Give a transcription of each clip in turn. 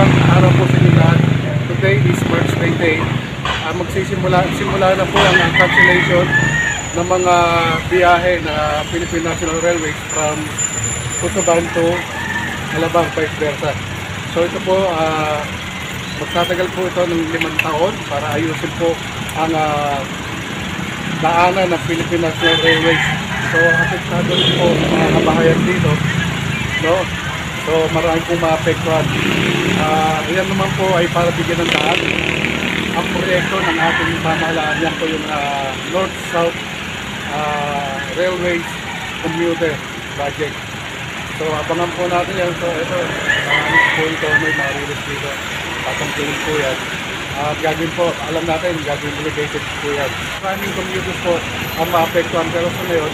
Magandang araw po sa inyo lahat. Today is March 28. Simula na po ang cancellation ng mga biyahe na Philippine National Railways from Putuban to Alabang, vice versa. So ito po, magtatagal po ito ng 5 taon para ayusin po ang daanan ng Philippine National Railways. So apektado po mga kabahayan dito, no? So marami pong maapektuhan. Yan naman po ay para bigyan ng daan ang proyekto ng ating pamahalaan. Yan po yung North-South Railways Commuter Project. So abangan po natin yan. So ito, po ito may marilis dito. Tatangkulin po yan. At gagawin po, alam natin, gagawin delegated po yan. Maraming commuters po ang maapektuhan, pero sa ngayon,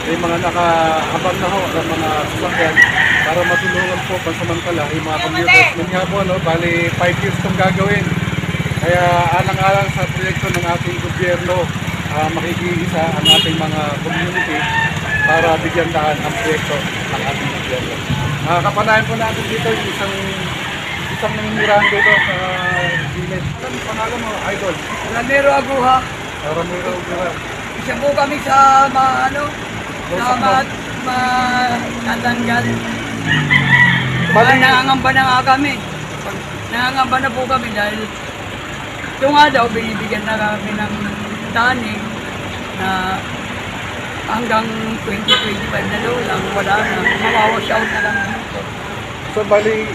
may mga nakaabang na ho ng mga sasakyan para matulungan po pansamantala yung mga commuters. Yun nga po, no, bali 5 years itong gagawin. Kaya alang-alang sa proyekto ng ating gobyerno, makikiisa ang ating mga community para bigyan daan ang proyekto ng ating gobyerno. Kapanayan po natin dito yung isang nanginirahan dito sa gilid. Ano pangalan mo, Idol? Ramiro Aguha. Ramiro Aguha. Isa po kami sa natanggal. Nangangamba na nga kami. Nangangamba na po kami dahil ito nga daw binibigyan na kami ng taning na hanggang 2025 na daw lang, wala na. Mawawash out na lang. So bali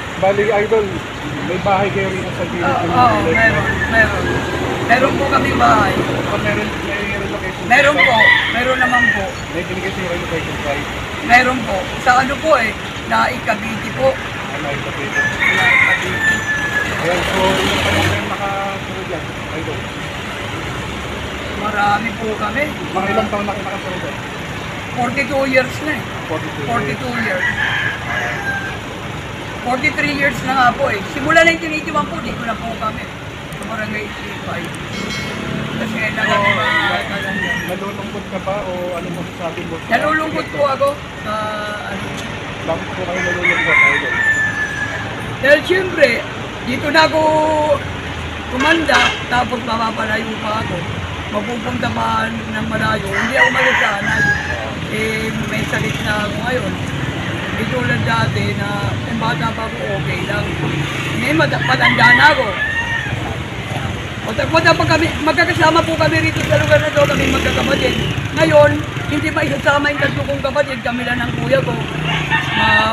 Idol, may bahay kayo rin sa gilid? Oo, meron. Meron po kami bahay. So may relocation? Meron po, meron naman po. May binigay sa relocation price? Meron po. Sa ano po Naikabiti po. Naikabiti. Naikabiti. Ayan, so yung pa lang nakasunod yan, Idol? Marami po kami. Mga ilang taon na kayo nakasunod yan? 42 years na 42 years. 43 years na nga po Simula 1981 po, dito na po kami. Sa Barangay 85. Kasi nalulungkot ka ba o ano mo sasabi mo? Nalulungkot po ako sa Bakit po kayo nalulungkot, Idol? Dahil siyempre, dito na ako tumanda, tapos mapapalayo pa ako. Mapupunta pa ng malayo, hindi ako malusanay. May sakit na ako ngayon. Hindi tulad dati na yung bata pa ako okay lang. Ngayon matanda na ako. Magkakasama po kami rito sa lugar na ito, kami magkakapatid. Ngayon, hindi pa isasama yung 3 kong kapatid, kami lang ng kuya ko.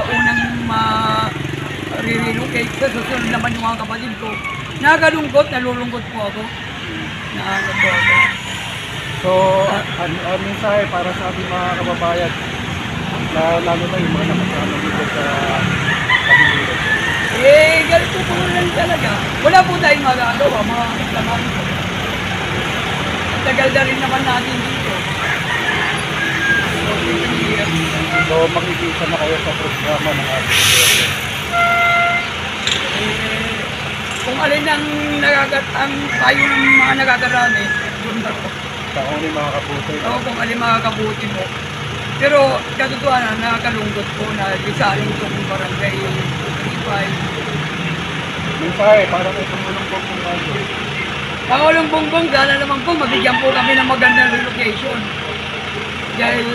Unang relocate sa susunod naman yung mga kapatid ko. Nalulungkot po ako. So, mensahe para sa ating mga kababayan, lalo na yung mga nakasama dito sa pagbibilang. Ganito po lang talaga. Wala po tayong magagawa, mga kasama ko. Tagal na rin naman natin dito. So, makikita na kayo sa programa ng ating gobyerno. Kung alin ang payo ng mga nagagarami, doon na po. Sa kung mga kabuti. Oo, kung alin mga kabuti mo. Pero katotohanan, nakakalungkot po na lisanin itong barangay 35. Mensahe para sa tumulong po kung ano. Pangulong Bongbong, sana naman po mabigyan po kami ng magandang relocation. Dahil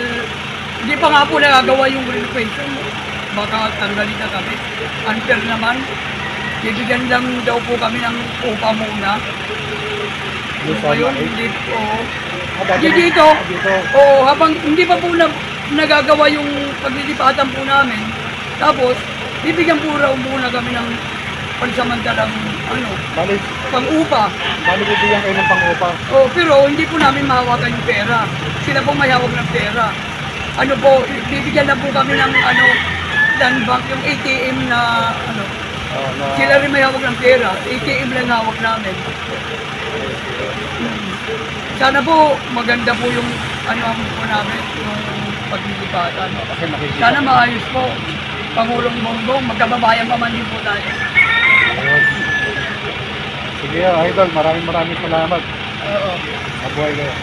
hindi pa nga po nagagawa yung relocation. Baka tanggalin na kami. Unfair naman. Bibigyan lang daw po kami ng upa muna. Upa yun, hindi po. Dito, habang hindi pa po nagagawa yung paglilipatan po namin. Tapos, bibigyan po raw muna kami ng pansamantalang pang-upa. Bali bibigyan kayo ng pang-upa? Pero hindi po namin mahawakan yung pera. Sila po may hawak ng pera. Bibigyan na po kami ng land bank, yung ATM na sila rin may hawak ng pera. ATM lang hawak namin. Sana po maganda po yung po namin, yung paglilipatan. Sana maayos po. Pangulong Bongbong, magkababayan pa man din po tayo. Sige, Idol, maraming salamat. Oo. Mabuhay kayo.